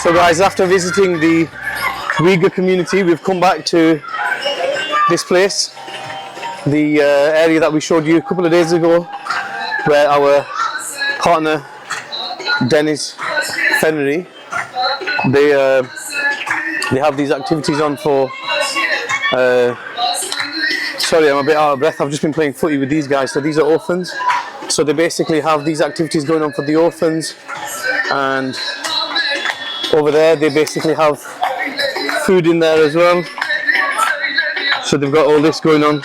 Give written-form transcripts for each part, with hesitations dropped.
So guys, after visiting the Uyghur community, we've come back to this place, the area that we showed you a couple of days ago, where our partner Dennis Fennery, they have these activities on for sorry, I'm a bit out of breath. I've just been playing footy with these guys. So these are orphans. So they basically have these activities going on for the orphans, and over there they basically have food in there as well. So they've got all this going on.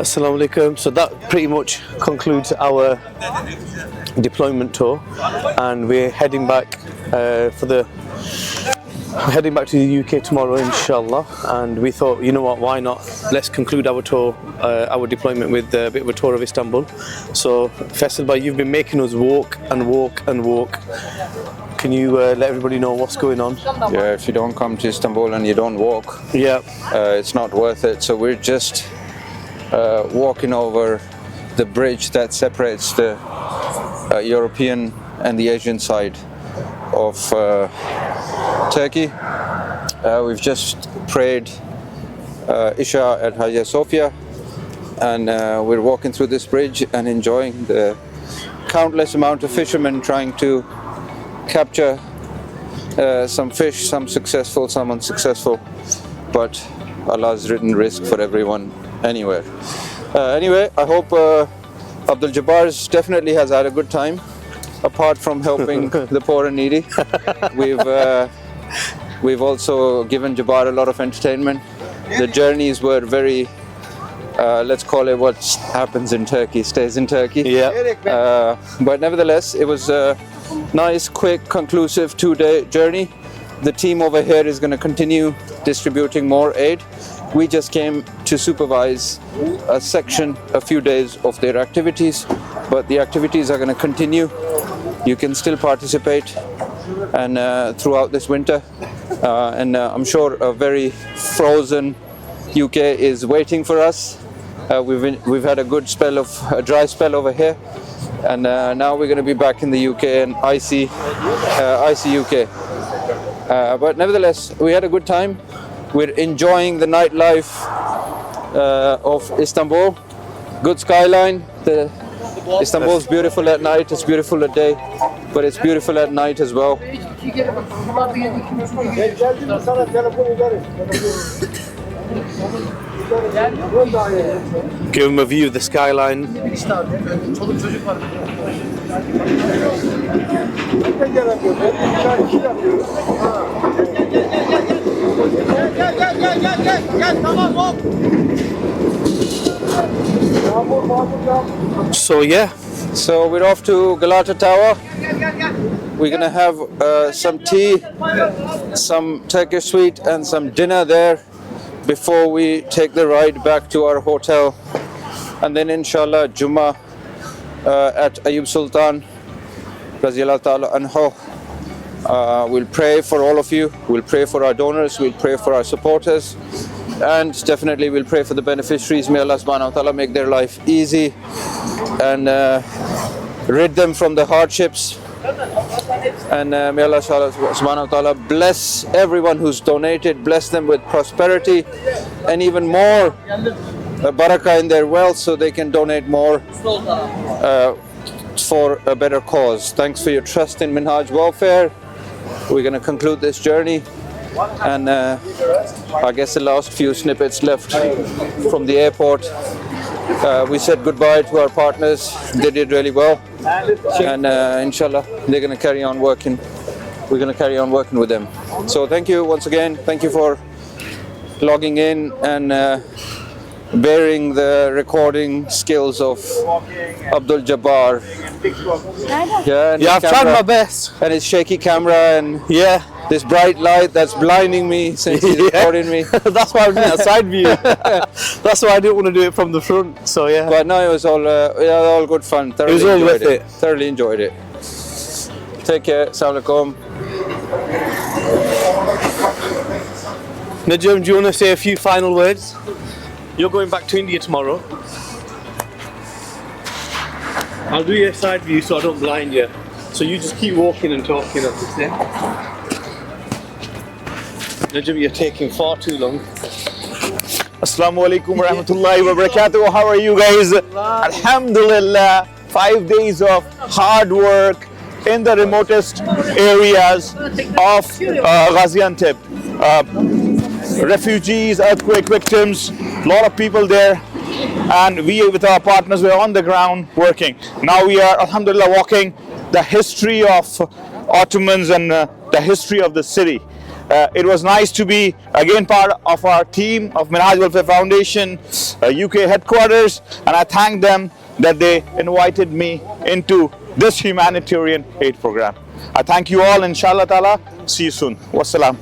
Assalamu alaikum. So that pretty much concludes our deployment tour, and we're heading back heading back to the UK tomorrow, inshallah. And we thought, you know what, why not? Let's conclude our tour, our deployment with a bit of a tour of Istanbul. So Faisal Bhai, you've been making us walk and walk and walk. Can you let everybody know what's going on? Yeah, if you don't come to Istanbul and you don't walk, it's not worth it. So we're just walking over the bridge that separates the European and the Asian side of Turkey. We've just prayed Isha at Hagia Sophia, and we're walking through this bridge and enjoying the countless amount of fishermen trying to capture some fish, some successful, some unsuccessful, but Allah's written risk for everyone anywhere. Anyway, I hope Abdul Jabbar definitely has had a good time, apart from helping the poor and needy. We've also given Jabbar a lot of entertainment. The journeys were very, let's call it what happens in Turkey stays in Turkey. Yeah. But nevertheless, it was a nice, quick, conclusive 2-day journey. The team over here is going to continue distributing more aid. We just came to supervise a section, a few days of their activities, but the activities are going to continue. You can still participate and throughout this winter, and I'm sure a very frozen UK is waiting for us. We've had a good spell of a dry spell over here, and now we're going to be back in the UK and icy UK. But nevertheless, we had a good time. We're enjoying the nightlife of Istanbul. Good skyline. Istanbul's beautiful at night. It's beautiful at day, but it's beautiful at night as well. Give them a view of the skyline. So yeah. So we're off to Galata Tower. we're gonna have some tea, some Turkish sweet, and some dinner there before we take the ride back to our hotel. And then inshallah Jummah at Ayub Sultan Raziyallahu Ta'ala Anhu. We'll pray for all of you, we'll pray for our donors, we'll pray for our supporters, and definitely we'll pray for the beneficiaries. May Allah subhanahu wa ta'ala make their life easy and rid them from the hardships. And may Allah subhanahu wa ta'ala bless everyone who's donated, bless them with prosperity and even more barakah in their wealth so they can donate more for a better cause. Thanks for your trust in Minhaj Welfare. We're going to conclude this journey, and I guess the last few snippets left from the airport. We said goodbye to our partners. They did really well, and inshallah they're going to carry on working. We're going to carry on working with them. So thank you once again. Thank you for logging in and bearing the recording skills of Abdul Jabbar. Yeah, I've tried my best. And his shaky camera and this bright light that's blinding me since he's recording me. That's why I'm doing a side view. That's why I didn't want to do it from the front. So yeah. But no, it was all good fun. It was all worth it. Thoroughly enjoyed it. Take care. Assalamu alaikum. Najum, do you want to say a few final words? You're going back to India tomorrow. I'll do your side view so I don't blind you. So you just keep walking and talking. Najum, you're taking far too long. Assalamu alaikum wa rahmatullahi wa barakatuh. How are you guys? Alhamdulillah. 5 days of hard work in the remotest areas of Gaziantep. Refugees, earthquake victims, a lot of people there, and we with our partners were on the ground working. Now we are alhamdulillah walking the history of Ottomans and the history of the city. It was nice to be again part of our team of Minhaj Welfare Foundation UK headquarters, and I thank them that they invited me into this humanitarian aid program. I thank you all, inshallah ta'ala. See you soon. Wassalam.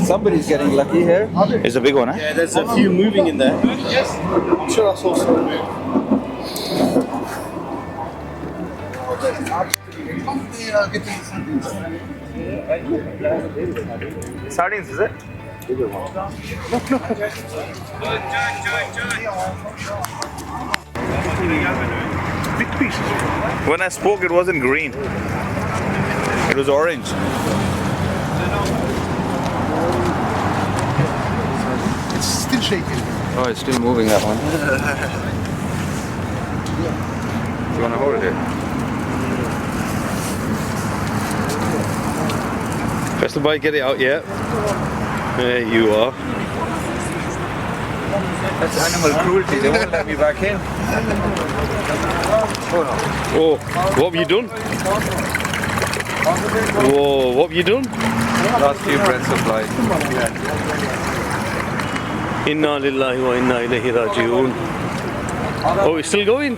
Somebody's getting lucky here. It's a big one, eh? Yeah, there's a few moving in there. I'm sure I saw some move. Sardines, is it? Big pieces. When I spoke, it wasn't green. It was orange. It's still shaking. Oh, it's still moving, that one. You want to hold it here? Crystal boy, get it out yet? There you are. That's animal cruelty. They won't let me back in. Oh, what have you done? Whoa, what have you done? Last few breaths of life. Inna lillahi wa inna ilayhi raji'un. Oh, it's still going?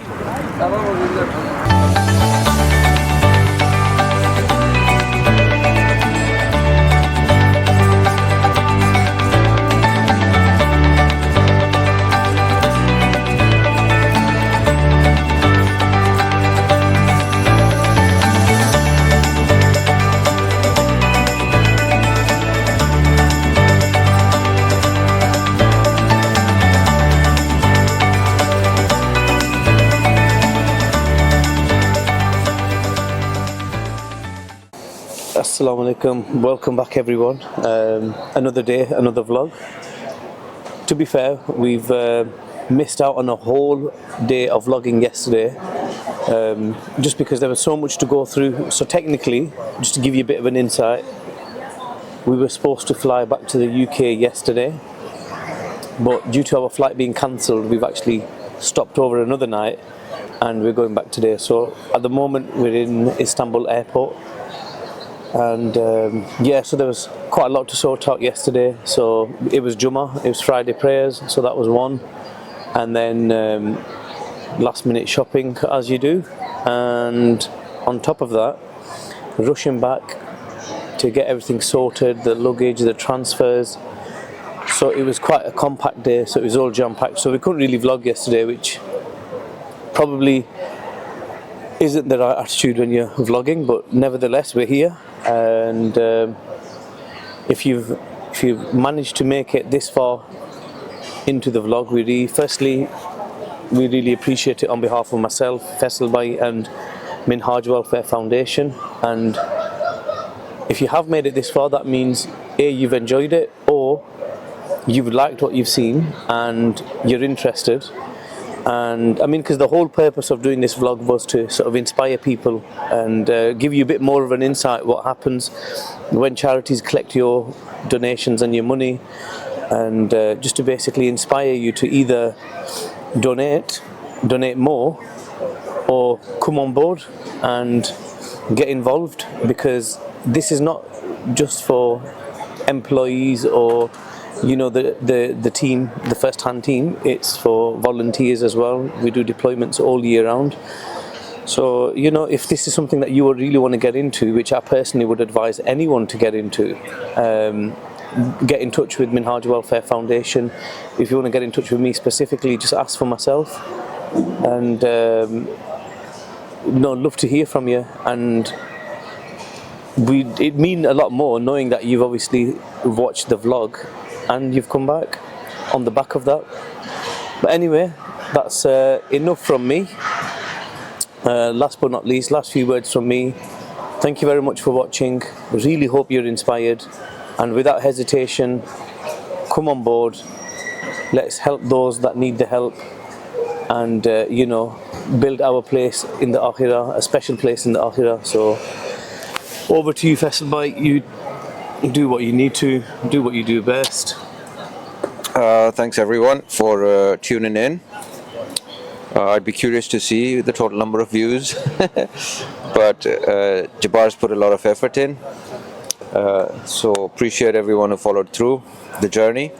Assalamu alaikum, welcome back everyone. Another day, another vlog. To be fair, we've missed out on a whole day of vlogging yesterday, just because there was so much to go through. So technically, just to give you a bit of an insight, we were supposed to fly back to the UK yesterday, but due to our flight being cancelled, we've actually stopped over another night and we're going back today. So at the moment we're in Istanbul airport. And yeah, so there was quite a lot to sort out yesterday. So it was Jummah, it was Friday prayers, so that was one. And then last minute shopping as you do, and on top of that, rushing back to get everything sorted, the luggage, the transfers. So it was quite a compact day, so it was all jam-packed. So we couldn't really vlog yesterday, which probably isn't the right attitude when you're vlogging, but nevertheless we're here. And if you've managed to make it this far into the vlog, we really appreciate it on behalf of myself, Faisal Bhai and Minhaj Welfare Foundation. And if you have made it this far, that means A, you've enjoyed it, or you've liked what you've seen and you're interested. And I mean, because the whole purpose of doing this vlog was to sort of inspire people and give you a bit more of an insight what happens when charities collect your donations and your money, and just to basically inspire you to either donate more, or come on board and get involved, because this is not just for employees or the team, the first-hand team. It's for volunteers as well. We do deployments all year round. So if this is something that you really want to get into, which I personally would advise anyone to get into, get in touch with Minhaj Welfare Foundation. If you want to get in touch with me specifically, just ask for myself, and love to hear from you. And it means a lot more knowing that you've obviously watched the vlog and you've come back on the back of that. But anyway, that's enough from me. Last but not least, last few words from me. Thank you very much for watching. Really hope you're inspired, and without hesitation, come on board. Let's help those that need the help, and build our place in the Akhirah, a special place in the Akhirah. So over to you, Faisal Bhai. You do what you need to, do what you do best. Thanks everyone for tuning in. I'd be curious to see the total number of views, but Jabbar's put a lot of effort in, so appreciate everyone who followed through the journey,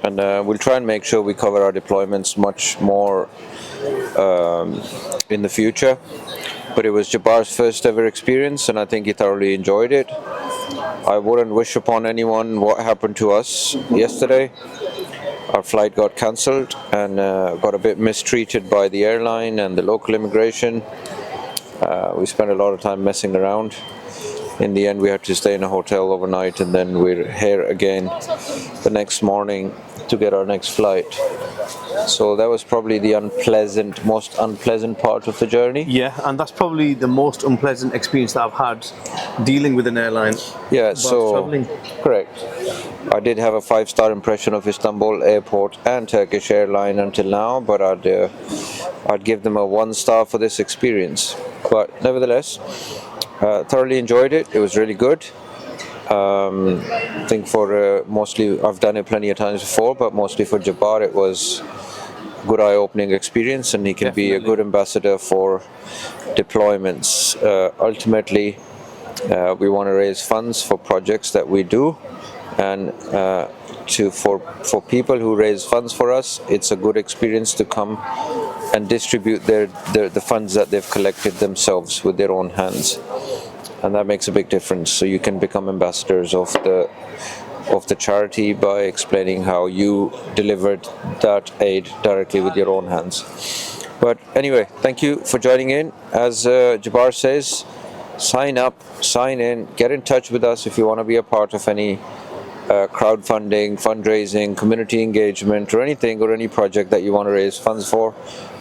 and we'll try and make sure we cover our deployments much more in the future. But it was Jabbar's first ever experience, and I think he thoroughly enjoyed it. I wouldn't wish upon anyone what happened to us yesterday. Our flight got cancelled and got a bit mistreated by the airline and the local immigration. We spent a lot of time messing around. In the end, we had to stay in a hotel overnight, and then we're here again the next morning to get our next flight. So that was probably the most unpleasant part of the journey. Yeah, and that's probably the most unpleasant experience that I've had dealing with an airline. Yeah, so traveling. Correct. I did have a 5-star impression of Istanbul airport and Turkish airline until now, but I'd give them a 1-star for this experience. But nevertheless, thoroughly enjoyed it. It was really good. I think for mostly, I've done it plenty of times before, but mostly for Jabbar it was a good eye-opening experience, and he can be a good ambassador for deployments. Ultimately, we want to raise funds for projects that we do, and for people who raise funds for us, it's a good experience to come and distribute the funds that they've collected themselves with their own hands. And that makes a big difference. So you can become ambassadors of the charity by explaining how you delivered that aid directly with your own hands. But anyway, thank you for joining in. As Jabbar says, sign up, sign in, get in touch with us if you want to be a part of any crowdfunding, fundraising, community engagement, or anything, or any project that you want to raise funds for.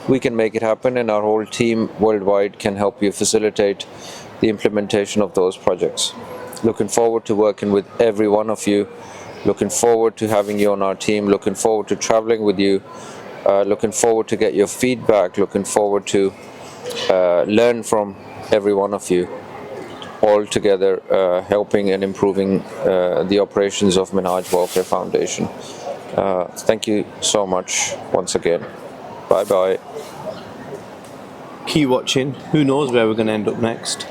We can make it happen, and our whole team worldwide can help you facilitate the implementation of those projects. Looking forward to working with every one of you. Looking forward to having you on our team. Looking forward to traveling with you. Looking forward to get your feedback. Looking forward to learn from every one of you. All together helping and improving the operations of Minhaj Welfare Foundation. Thank you so much once again. Bye bye. Keep watching. Who knows where we're going to end up next.